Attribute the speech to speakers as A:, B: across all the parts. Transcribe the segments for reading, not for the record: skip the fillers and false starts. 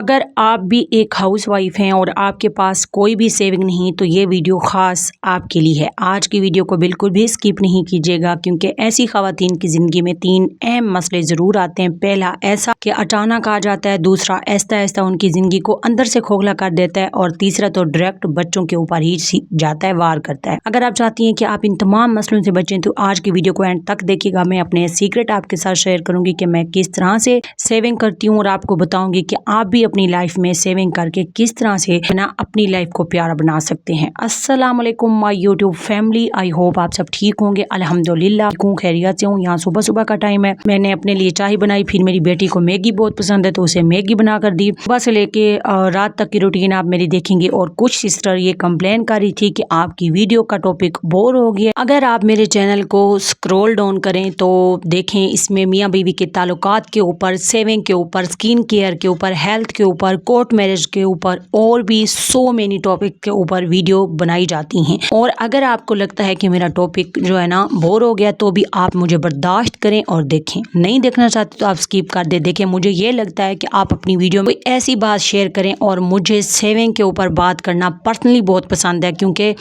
A: अगर आप भी एक हाउस वाइफ हैं और आपके पास कोई भी सेविंग नहीं तो ये वीडियो ख़ास आपके लिए है। आज की वीडियो को बिल्कुल भी स्किप नहीं कीजिएगा क्योंकि ऐसी ख़वातीन की ज़िंदगी में 3 अहम मसले ज़रूर आते हैं। पहला ऐसा कि अचानक आ जाता है, दूसरा आहिस्ता आहिस्ता उनकी ज़िंदगी को अंदर से खोखला कर देता है और तीसरा तो डायरेक्ट बच्चों के ऊपर ही जाता है, वार करता है। अगर आप चाहती हैं कि आप इन तमाम मसलों से बचें तो आज की वीडियो को एंड तक देखिएगा। मैं अपने सीक्रेट आपके साथ शेयर करूँगी कि मैं किस तरह से सेविंग करती हूँ और आपको बताऊँगी कि आप भी अपनी लाइफ में सेविंग करके किस तरह से अपनी लाइफ को प्यारा बना सकते हैं। अस्सलाम वालेकुम my YouTube family, I hope आप सब ठीक होंगे। अल्हम्दुलिल्लाह खैरियत से हूँ। यहाँ सुबह सुबह का टाइम है। मैंने अपने लिए चाय बनाई, फिर मेरी बेटी को मैगी बहुत पसंद है तो उसे मैगी बना कर दी। बस लेके रात तक की रूटीन आप मेरी देखेंगे। और कुछ सिस्टर ये कंप्लेन कर रही थी कि आपकी वीडियो का टॉपिक बोर हो गया। अगर आप मेरे चैनल को स्क्रॉल डाउन करें तो देखें इसमें मियाँ बीवी के ताल्लुकात के ऊपर, सेविंग के ऊपर, स्किन केयर के ऊपर, हेल्थ के ऊपर, कोर्ट मैरिज के ऊपर और भी सो मेनी टॉपिक के ऊपर वीडियो बनाई जाती हैं। और अगर आपको लगता है कि मेरा टॉपिक जो है ना बोर हो गया तो भी आप मुझे बर्दाश्त करें और देखें। नहीं देखना चाहते तो आप स्किप कर दे। देखें, मुझे ये लगता है कि आप अपनी वीडियो में ऐसी बात शेयर करें और मुझे सेविंग के ऊपर बात करना पर्सनली बहुत पसंद है क्योंकि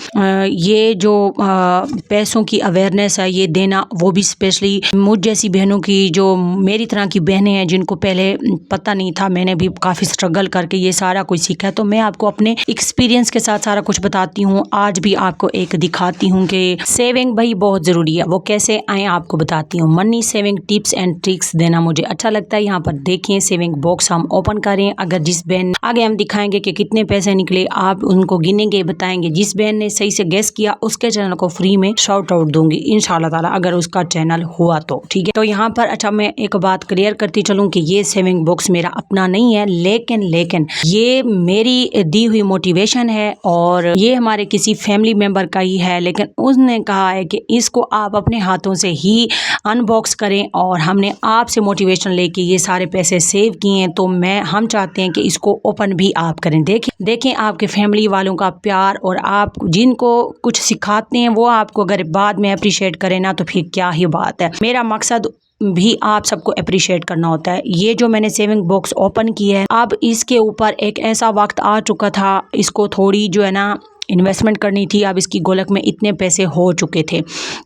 A: ये जो पैसों की अवेयरनेस है ये देना, वो भी स्पेशली मुझ जैसी बहनों की, जो मेरी तरह की बहनें हैं जिनको पहले पता नहीं था। मैंने भी काफ़ी स्ट्रगल करके ये सारा कुछ सीखा है तो मैं आपको अपने एक्सपीरियंस के साथ सारा कुछ बताती हूँ। आज भी आपको एक दिखाती हूँ कि सेविंग भाई बहुत ज़रूरी है। वो कैसे आए आपको बताती हूँ। Money saving tips and tricks देना मुझे अच्छा लगता है। यहाँ पर देखें, सेविंग बॉक्स हम ओपन करें। अगर जिस बहन आगे हम दिखाएंगे कि कितने पैसे निकले, आप उनको गिनेंगे, बताएंगे। जिस बहन ने सही से गेस किया उसके चैनल को फ्री में शाउट आउट दूंगी इंशाल्लाह ताला, अगर उसका चैनल हुआ तो। ठीक है, तो यहाँ पर अच्छा मैं एक बात क्लियर करती चलूँ कि ये सेविंग बॉक्स मेरा अपना नहीं है, लेकिन ये मेरी दी हुई मोटिवेशन है और ये हमारे किसी फैमिली मेंबर का ही है। लेकिन उसने कहा है कि इसको आप अपने हाथों से ही अनबॉक्स करें और हमने आपसे मोटिवेशन लेके ये सारे पैसे सेव किए हैं तो हम चाहते हैं कि इसको ओपन भी आप करें। देखें आपके फैमिली वालों का प्यार और आप जिनको कुछ सिखाते हैं वो आपको अगर बाद में अप्रिशिएट करें ना तो फिर क्या ही बात है। मेरा मकसद भी आप सबको अप्रिशिएट करना होता है। ये जो मैंने सेविंग बॉक्स ओपन किया है, अब इसके ऊपर एक ऐसा वक्त आ चुका था, इसको थोड़ी जो है ना इन्वेस्टमेंट करनी थी। अब इसकी गोलक में इतने पैसे हो चुके थे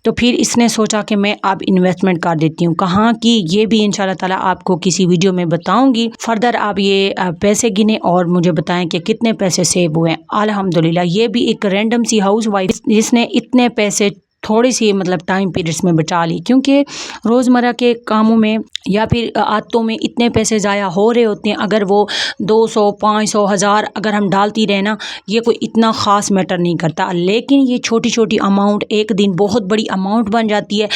A: तो फिर इसने सोचा कि मैं अब इन्वेस्टमेंट कर देती हूँ। कहाँ की ये भी इंशाल्लाह ताला आपको किसी वीडियो में बताऊंगी। फर्दर आप ये पैसे गिने और मुझे बताएं कि कितने पैसे सेव हुए। अल्हम्दुलिल्लाह ये भी एक रैंडम सी हाउस वाइफ जिसने इतने पैसे थोड़ी सी मतलब टाइम पीरियड्स में बचा ली, क्योंकि रोज़मर्रा के कामों में या फिर आदतों में इतने पैसे ज़ाया हो रहे होते हैं। अगर वो 200, 500, 1000 अगर हम डालती रहे ना, ये कोई इतना ख़ास मैटर नहीं करता। लेकिन ये छोटी छोटी अमाउंट एक दिन बहुत बड़ी अमाउंट बन जाती है।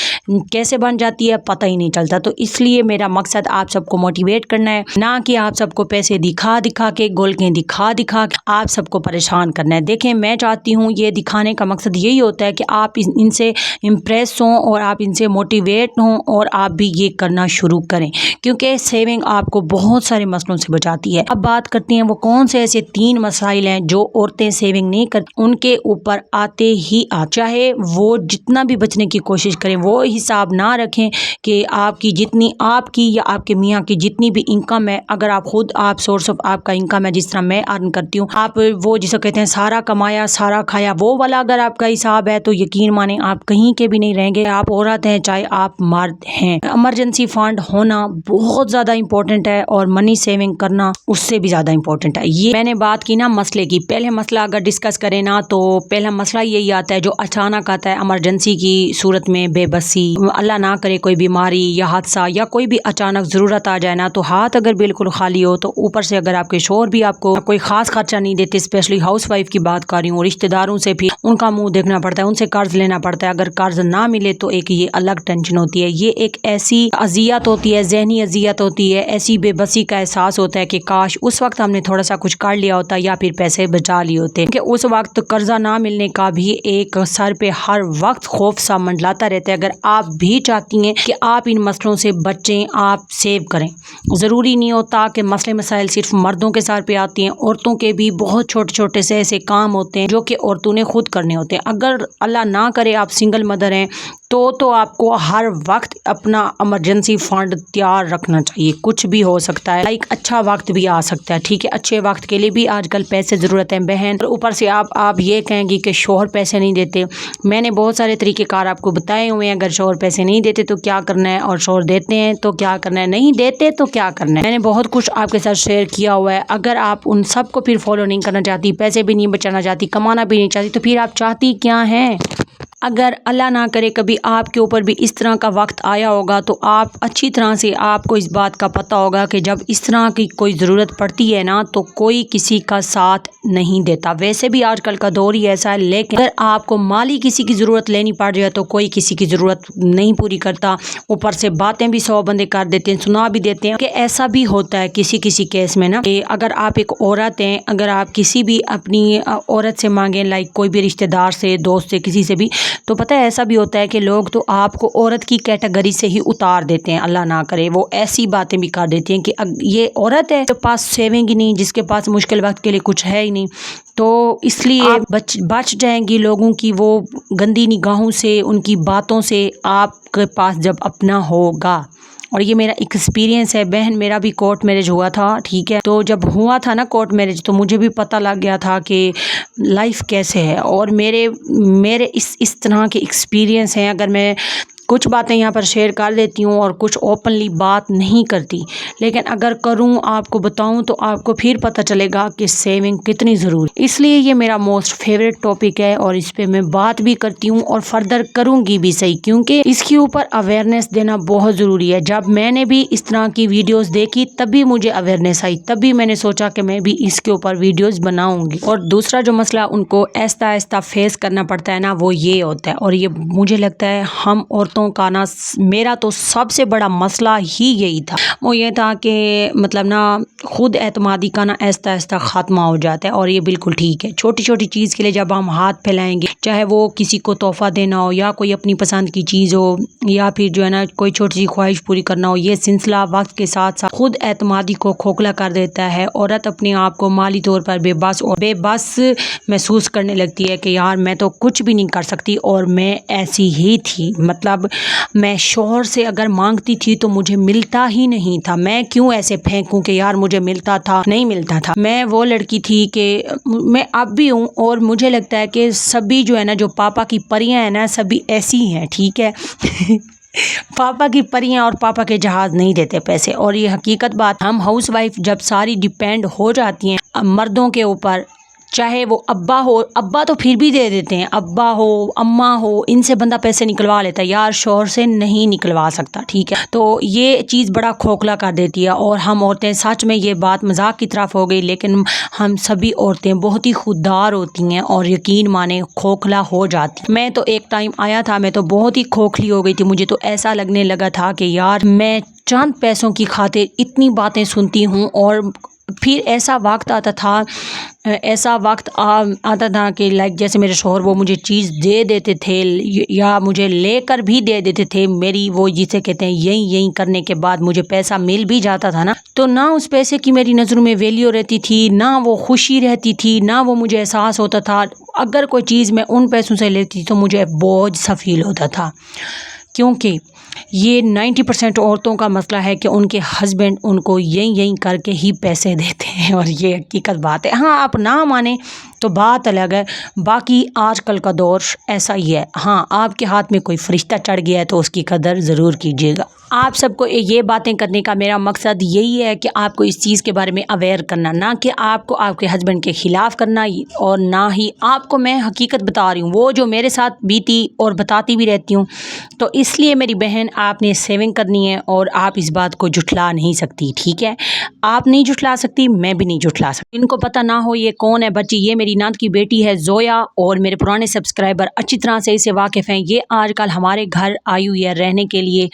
A: कैसे बन जाती है पता ही नहीं चलता। तो इसलिए मेरा मकसद आप सबको मोटिवेट करना है, ना कि आप सबको पैसे दिखा दिखा के, गोलकें दिखा दिखा के आप सबको परेशान करना है। देखें, मैं चाहती हूँ, ये दिखाने का मकसद यही होता है कि आप इनसे इम्प्रेस हों और आप इनसे मोटिवेट हों और आप भी ये करना शुरू करें, क्योंकि सेविंग आपको बहुत सारे मसलों से बचाती है। अब बात करते हैं वो कौन से ऐसे 3 मसाइल हैं जो औरतें सेविंग नहीं करती, उनके ऊपर आते ही चाहे वो जितना भी बचने की कोशिश करें, वो हिसाब ना रखें कि आपकी जितनी आपकी या आपके मियाँ की जितनी भी इनकम है, अगर आप खुद आप सोर्स ऑफ आपका इनकम है, जिस तरह मैं अर्न करती हूँ, आप वो जिसे कहते हैं सारा कमाया सारा खाया, वो वाला अगर आपका हिसाब है तो यकीन माने आप कहीं के भी नहीं रहेंगे। आप औरत हैं चाहे आप मर्द हैं, इमरजेंसी फंड होना बहुत ज़्यादा इंपॉर्टेंट है और मनी सेविंग करना उससे भी ज़्यादा इंपॉर्टेंट है। ये मैंने बात की ना मसले की। पहले मसला अगर डिस्कस करें ना तो पहला मसला यही आता है जो अचानक आता है इमरजेंसी की सूरत में, बेबसी, अल्लाह ना करे कोई बीमारी या हादसा या कोई भी अचानक ज़रूरत आ जाए ना, तो हाथ अगर बिल्कुल खाली हो तो ऊपर से अगर आपके शोहर भी आपको कोई खास खर्चा नहीं देते, स्पेशली हाउस वाइफ की बात कर रही हूँ, रिश्तेदारों से भी उनका मुँह देखना पड़ता है, उनसे कर्ज लेना पड़ता है। अगर कर्ज ना मिले तो एक ये अलग टेंशन होती है। ये एक ऐसी अजियत होती है, जहनी अजियत होती है, ऐसी बेबसी का एहसास होता है कि काश उस वक्त हमने थोड़ा सा कुछ कर लिया होता या फिर पैसे बचा लिए होते, कि उस वक्त कर्जा ना मिलने का भी एक सर पे हर वक्त खौफ सा मंडलाता रहता है। अगर आप भी चाहती हैं कि आप इन मसलों से बचें, आप सेव करें। ज़रूरी नहीं होता कि मसले मसाइल सिर्फ मर्दों के सर पे आती हैं, औरतों के भी बहुत छोटे छोटे से ऐसे काम होते हैं जो कि औरतों ने खुद करने होते हैं। अगर अल्लाह ना करे آپ سنگل مدر ہیں تو آپ کو ہر وقت اپنا ایمرجنسی فنڈ تیار رکھنا چاہیے. کچھ بھی ہو سکتا ہے، ایک اچھا وقت بھی آ سکتا ہے. ٹھیک ہے، اچھے وقت کے لیے بھی آج کل پیسے ضرورت ہیں بہن. اور اوپر سے آپ یہ کہیں گی کہ شوہر پیسے نہیں دیتے. میں نے بہت سارے طریقے کار آپ کو بتائے ہوئے ہیں. اگر شوہر پیسے نہیں دیتے تو کیا کرنا ہے، اور شوہر دیتے ہیں تو کیا کرنا ہے، نہیں دیتے تو کیا کرنا ہے. میں نے بہت کچھ آپ کے ساتھ شیئر کیا ہوا ہے. اگر آپ ان سب کو پھر فالو نہیں کرنا چاہتی، پیسے بھی نہیں بچانا چاہتی، کمانا بھی نہیں چاہتی، تو پھر آپ چاہتی کیا ہیں؟ اگر اللہ نہ کرے کبھی آپ کے اوپر بھی اس طرح کا وقت آیا ہوگا تو آپ اچھی طرح سے آپ کو اس بات کا پتہ ہوگا کہ جب اس طرح کی کوئی ضرورت پڑتی ہے نا تو کوئی کسی کا ساتھ نہیں دیتا. ویسے بھی آج کل کا دور ہی ایسا ہے، لیکن اگر آپ کو مالی کسی کی ضرورت لینی پڑ جائے تو کوئی کسی کی ضرورت نہیں پوری کرتا. اوپر سے باتیں بھی 100 بندے کر دیتے ہیں، سنا بھی دیتے ہیں. کہ ایسا بھی ہوتا ہے کسی کیس میں نا کہ اگر آپ ایک عورت ہیں، اگر آپ کسی بھی اپنی عورت سے مانگیں، لائک کوئی بھی رشتہ دار سے، دوست سے، کسی سے بھی، تو پتہ ہے ایسا بھی ہوتا ہے کہ لوگ تو آپ کو عورت کی کیٹیگری سے ہی اتار دیتے ہیں. اللہ نہ کرے وہ ایسی باتیں بھی کر دیتی ہیں کہ یہ عورت ہے، جس کے پاس سیونگ ہی نہیں، جس کے پاس مشکل وقت کے لیے کچھ ہے ہی نہیں. تو اس لیے آپ بچ جائیں گی لوگوں کی وہ گندی نگاہوں سے، ان کی باتوں سے، آپ کے پاس جب اپنا ہوگا. اور یہ میرا ایکسپیرینس ہے بہن. میرا بھی کورٹ میرج ہوا تھا. ٹھیک ہے، تو جب ہوا تھا نا کورٹ میرج تو مجھے بھی پتہ لگ گیا تھا کہ لائف کیسے ہے. اور میرے اس طرح کے ایکسپیرینس ہیں. اگر میں کچھ باتیں یہاں پر شیئر کر دیتی ہوں اور کچھ اوپنلی بات نہیں کرتی، لیکن اگر کروں، آپ کو بتاؤں، تو آپ کو پھر پتہ چلے گا کہ سیونگ کتنی ضروری. اس لیے یہ میرا موسٹ فیوریٹ ٹاپک ہے اور اس پہ میں بات بھی کرتی ہوں اور فردر کروں گی بھی صحیح، کیونکہ اس کے اوپر اویئرنیس دینا بہت ضروری ہے. جب میں نے بھی اس طرح کی ویڈیوز دیکھی تبھی مجھے اویئرنیس آئی، تبھی میں نے سوچا کہ میں بھی اس کے اوپر ویڈیوز بناؤں گی. اور دوسرا جو مسئلہ ان کو آہستہ آہستہ فیس کرنا پڑتا ہے نا، وہ یہ ہوتا ہے. اور یہ مجھے لگتا ہے ہم عورتوں کا نا، میرا تو سب سے بڑا مسئلہ ہی یہی تھا. وہ یہ تھا کہ مطلب نا خود اعتمادی کا نا آہستہ آہستہ خاتمہ ہو جاتا ہے. اور یہ بالکل ٹھیک ہے. چھوٹی چھوٹی چیز کے لیے جب ہم ہاتھ پھیلائیں گے، چاہے وہ کسی کو تحفہ دینا ہو یا کوئی اپنی پسند کی چیز ہو یا پھر جو ہے نا کوئی چھوٹی سی خواہش پوری کرنا ہو، یہ سلسلہ وقت کے ساتھ ساتھ خود اعتمادی کو کھوکھلا کر دیتا ہے. عورت اپنے آپ کو مالی طور پر بے بس محسوس کرنے لگتی ہے کہ یار میں تو کچھ بھی نہیں کر سکتی. اور میں ایسی ہی تھی. مطلب میں شوہر سے اگر مانگتی تھی تو مجھے ملتا ہی نہیں تھا. میں کیوں ایسے پھینکوں کہ یار مجھے ملتا تھا، نہیں ملتا تھا. میں وہ لڑکی تھی کہ میں اب بھی ہوں، اور مجھے لگتا ہے کہ سبھی جو ہے نا، جو پاپا کی پریاں ہیں نا، سبھی ایسی ہیں. ٹھیک ہے پاپا کی پریاں اور پاپا کے جہاز نہیں دیتے پیسے. اور یہ حقیقت بات، ہم ہاؤس وائف جب ساری ڈیپینڈ ہو جاتی ہیں مردوں کے اوپر، چاہے وہ ابا ہو، ابا تو پھر بھی دے دیتے ہیں، ابا ہو، اماں ہو، ان سے بندہ پیسے نکلوا لیتا ہے، یار شوہر سے نہیں نکلوا سکتا. ٹھیک ہے، تو یہ چیز بڑا کھوکھلا کر دیتی ہے. اور ہم عورتیں، سچ میں یہ بات مذاق کی طرف ہو گئی، لیکن ہم سبھی عورتیں بہت ہی خوددار ہوتی ہیں اور یقین مانے کھوکھلا ہو جاتی. میں تو ایک ٹائم آیا تھا، میں تو بہت ہی کھوکھلی ہو گئی تھی. مجھے تو ایسا لگنے لگا تھا کہ یار میں چند پیسوں کی خاطر اتنی باتیں سنتی ہوں. اور پھر ایسا وقت آتا تھا کہ لائک جیسے میرے شوہر وہ مجھے چیز دے دیتے تھے یا مجھے لے کر بھی دے دیتے تھے، میری وہ جسے کہتے ہیں یہی کرنے کے بعد مجھے پیسہ مل بھی جاتا تھا نا، تو نہ اس پیسے کی میری نظروں میں ویلیو رہتی تھی، نہ وہ خوشی رہتی تھی، نہ وہ مجھے احساس ہوتا تھا. اگر کوئی چیز میں ان پیسوں سے لیتی تو مجھے بوجھ سا فیل ہوتا تھا. کیونکہ یہ 90% عورتوں کا مسئلہ ہے کہ ان کے ہسبینڈ ان کو یہی کر کے ہی پیسے دیتے ہیں. اور یہ حقیقت بات ہے. ہاں آپ نہ مانیں تو بات الگ ہے، باقی آج کل کا دور ایسا ہی ہے. ہاں آپ کے ہاتھ میں کوئی فرشتہ چڑھ گیا ہے تو اس کی قدر ضرور کیجیے گا. آپ سب کو یہ باتیں کرنے کا میرا مقصد یہی ہے کہ آپ کو اس چیز کے بارے میں اویئر کرنا، نہ کہ آپ کو آپ کے ہسبینڈ کے خلاف کرنا، اور نہ ہی آپ کو میں حقیقت بتا رہی ہوں وہ جو میرے ساتھ بیتی اور بتاتی بھی رہتی ہوں. تو اس لیے میری بہن، آپ نے سیونگ کرنی ہے اور آپ اس بات کو جھٹلا نہیں سکتی. ٹھیک ہے، آپ نہیں جھٹلا سکتی، میں بھی نہیں جھٹلا سکتی. ان کو پتہ نہ ہو یہ کون ہے بچی، یہ میری نند کی بیٹی ہے زویا. اور میرے پرانے سبسکرائبر اچھی طرح سے اسے واقف ہیں. یہ آج کل ہمارے گھر آئی ہوئی ہے رہنے کے لیے.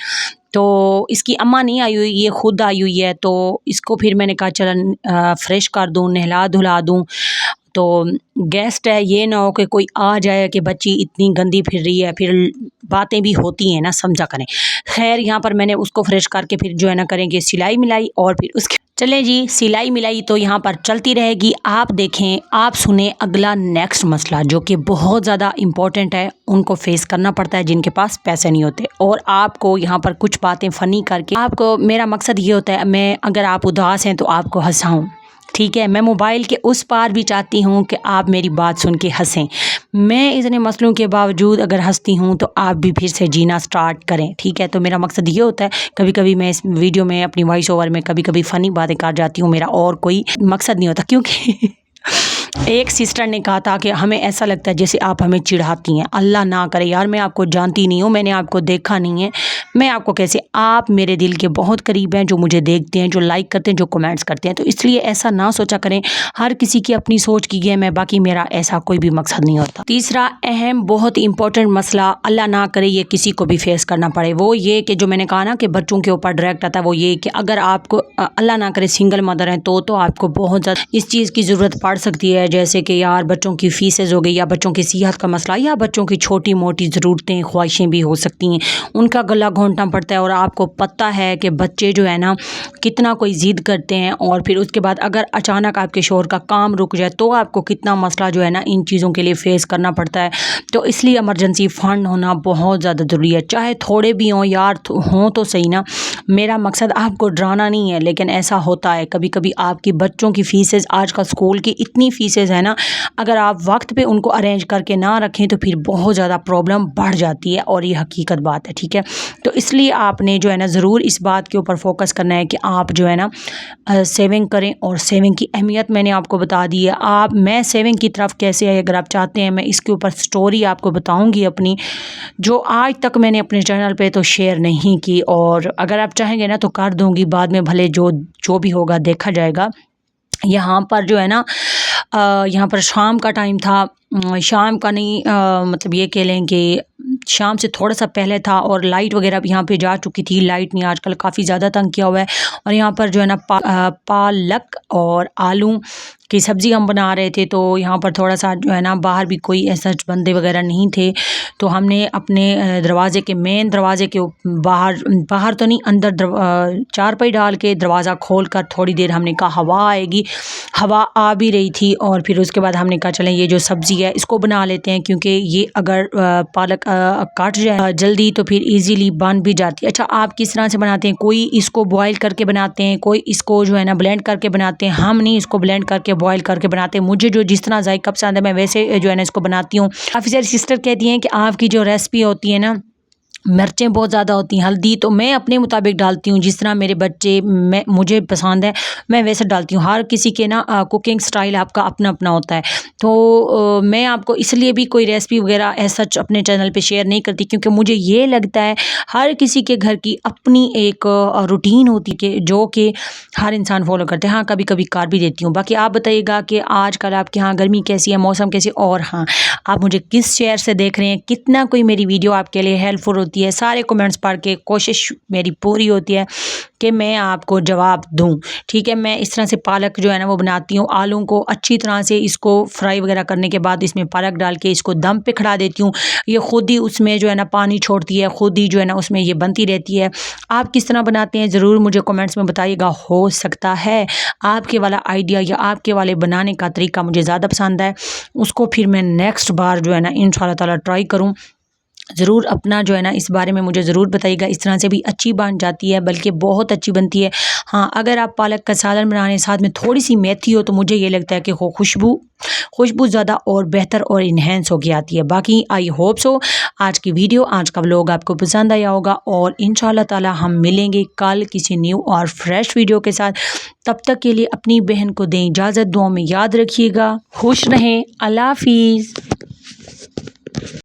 A: تو اس کی اماں نہیں آئی ہوئی، یہ خود آئی ہوئی ہے. تو اس کو پھر میں نے کہا چل فریش کر دوں، نہلا دھلا دوں. تو گیسٹ ہے، یہ نہ ہو کہ کوئی آ جائے کہ بچی اتنی گندی پھر رہی ہے، پھر باتیں بھی ہوتی ہیں نا، سمجھا کریں. خیر یہاں پر میں نے اس کو فریش کر کے پھر جو ہے نا کریں گے سلائی ملائی، اور پھر اس کے चलें जी, सिलाई मिलाई तो यहाँ पर चलती रहेगी। आप देखें, आप सुने अगला नेक्स्ट मसला जो कि बहुत ज़्यादा इम्पोर्टेंट है, उनको फेस करना पड़ता है जिनके पास पैसे नहीं होते। और आपको यहाँ पर कुछ बातें फ़नी करके आपको, मेरा मकसद ये होता है, मैं अगर आप उदास हैं तो आपको हंसाऊँ, ठीक है। मैं मोबाइल के उस पार भी चाहती हूँ कि आप मेरी बात सुन के हंसें। मैं इतने मसलों के बावजूद अगर हंसती हूँ तो आप भी फिर से जीना स्टार्ट करें, ठीक है। तो मेरा मकसद ये होता है, कभी कभी मैं इस वीडियो में अपनी वॉइस ओवर में कभी कभी फ़नी बातें कर जाती हूँ, मेरा और कोई मकसद नहीं होता। क्योंकि एक सिस्टर ने कहा था कि हमें ऐसा लगता है जैसे आप हमें चिढ़ाती हैं। अल्लाह ना करे यार, मैं आपको जानती नहीं हूँ, मैंने आपको देखा नहीं है, मैं आपको कैसे, आप मेरे दिल के बहुत करीब हैं, जो मुझे देखते हैं, जो लाइक करते हैं, जो कमेंट्स करते हैं। तो इसलिए ऐसा ना सोचा करें, हर किसी की अपनी सोच की गेम है, बाकी मेरा ऐसा कोई भी मकसद नहीं होता। तीसरा अहम बहुत इंपॉर्टेंट मसला, अल्लाह ना करे ये किसी को भी फेस करना पड़े, वो ये कि जो मैंने कहा ना कि बच्चों के ऊपर डायरेक्ट आता है, वो ये कि अगर आपको अल्लाह ना करे सिंगल मदर हैं तो आपको बहुत ज़्यादा इस चीज़ की ज़रूरत पड़ सकती है, जैसे कि यार बच्चों की फ़ीसेज़ हो गई, या बच्चों की सेहत का मसला, या बच्चों की छोटी मोटी ज़रूरतें ख्वाहिशें भी हो सकती हैं, उनका गला घोंटना पड़ता है। और आपको पता है कि बच्चे जो है ना कितना कोई ज़िद करते हैं, और फिर उसके बाद अगर अचानक आपके शोहर का काम रुक जाए तो आपको कितना मसला जो है ना इन चीज़ों के लिए फ़ेस करना पड़ता है। तो इसलिए इमरजेंसी फ़ंड होना बहुत ज़्यादा ज़रूरी है, चाहे थोड़े भी हों यार, हों तो सही ना। मेरा मकसद आपको डराना नहीं है, लेकिन ऐसा होता है कभी कभी आपकी बच्चों की फ़ीसेज़, आजकल स्कूल की इतनी फ़ीसेज़ है ना, अगर आप वक्त पे उनको अरेंज करके ना रखें तो फिर बहुत ज़्यादा प्रॉब्लम बढ़ जाती है, और ये हकीकत बात है, ठीक है। तो इसलिए आपने जो है ना ज़रूर इस बात के ऊपर फोकस करना है कि आप जो है ना सेविंग करें, और सेविंग की अहमियत मैंने आपको बता दी है। मैं सेविंग की तरफ कैसे है, अगर आप चाहते हैं मैं इसके ऊपर स्टोरी आपको बताऊंगी अपनी, जो आज तक मैंने अपने चैनल पे तो शेयर नहीं की, और अगर आप चाहेंगे ना तो कर दूंगी बाद में, भले जो भी होगा देखा जाएगा। यहाँ पर जो है ना यहाँ पर शाम का टाइम था, शाम का नहीं, मतलब ये कह लें कि शाम से थोड़ा सा पहले था, और लाइट वगैरह भी यहाँ पे जा चुकी थी। लाइट ने आजकल काफ़ी ज़्यादा तंग किया हुआ है। और यहाँ पर जो है ना पालक और आलू की सब्ज़ी हम बना रहे थे, तो यहाँ पर थोड़ा सा जो है ना बाहर भी कोई ऐसा बंदे वगैरह नहीं थे, तो हमने अपने दरवाजे के मेन दरवाजे के बाहर तो नहीं, अंदर चारपाई डाल के दरवाज़ा खोल कर थोड़ी देर हमने कहा हवा आएगी, हवा आ भी रही थी। और फिर उसके बाद हमने कहा चलें ये जो सब्ज़ी है इसको बना लेते हैं, क्योंकि ये अगर पालक काट जाए जल्दी तो फिर इजीली बन भी जाती है। अच्छा, आप किस तरह से बनाते हैं? कोई इसको बॉयल करके बनाते हैं, कोई इसको जो है ना ब्लेंड करके बनाते हैं, हम नहीं इसको ब्लेंड करके बॉयल करके बनाते हैं। मुझे जो जिस तरह जायका पसंद है मैं वैसे जो है ना इसको बनाती हूँ। काफ़ी सारी सिस्टर कहती हैं कि आपकी जो रेसिपी होती है ना मिर्चें बहुत ज़्यादा होती हैं, हल्दी तो मैं अपने मुताबिक डालती हूँ, जिस तरह मेरे बच्चे मुझे पसंद है मैं वैसे डालती हूँ। हर किसी के ना कुकिंग स्टाइल आपका अपना अपना होता है। तो मैं आपको इसलिए भी कोई रेसिपी वगैरह ऐसा अपने चैनल पे शेयर नहीं करती, क्योंकि मुझे ये लगता है हर किसी के घर की अपनी एक रूटीन होती है जो कि हर इंसान फॉलो करते हैं। हाँ, कभी कभी कर भी देती हूँ। बाकी आप बताइएगा कि आजकल आपके यहाँ गर्मी कैसी है, मौसम कैसी, और हाँ आप मुझे किस शहर से देख रहे हैं, कितना कोई मेरी वीडियो आपके लिए हेल्पफुल होती है। सारे कमेंट्स पढ़ के कोशिश मेरी पूरी होती है कि मैं आपको जवाब दूं, ठीक है। मैं इस तरह से पालक जो है ना वो बनाती हूँ। आलू को अच्छी तरह से इसको फ्राई वगैरह करने के बाद इसमें पालक डाल के इसको दम पे खड़ा देती हूँ। ये खुद ही उसमें जो है ना पानी छोड़ती है, खुद ही जो है ना उसमें ये बनती रहती है। आप किस तरह बनाते हैं ज़रूर मुझे कमेंट्स में बताइएगा। हो सकता है आपके वाला आइडिया या आपके वाले बनाने का तरीका मुझे ज़्यादा पसंद है, उसको फिर मैं नेक्स्ट बार जो है ना इंशाल्लाह ताला ट्राई करूँ। ज़रूर अपना जो है ना इस बारे में मुझे ज़रूर बताइएगा। इस तरह से भी अच्छी बन जाती है, बल्कि बहुत अच्छी बनती है। हाँ, अगर आप पालक का सालन बनाने साथ में थोड़ी सी मेथी हो तो मुझे ये लगता है कि खुशबू ज़्यादा और बेहतर और इन्हेंस हो के आती है। बाकी आई होप सो आज की वीडियो, आज का व्लॉग आपको पसंद आया होगा, और इंशाल्लाह ताला हम मिलेंगे कल किसी न्यू और फ्रेश वीडियो के साथ। तब तक के लिए अपनी बहन को दें इजाज़त, दुआ में याद रखिएगा, खुश रहें, अल्लाह हाफिज़।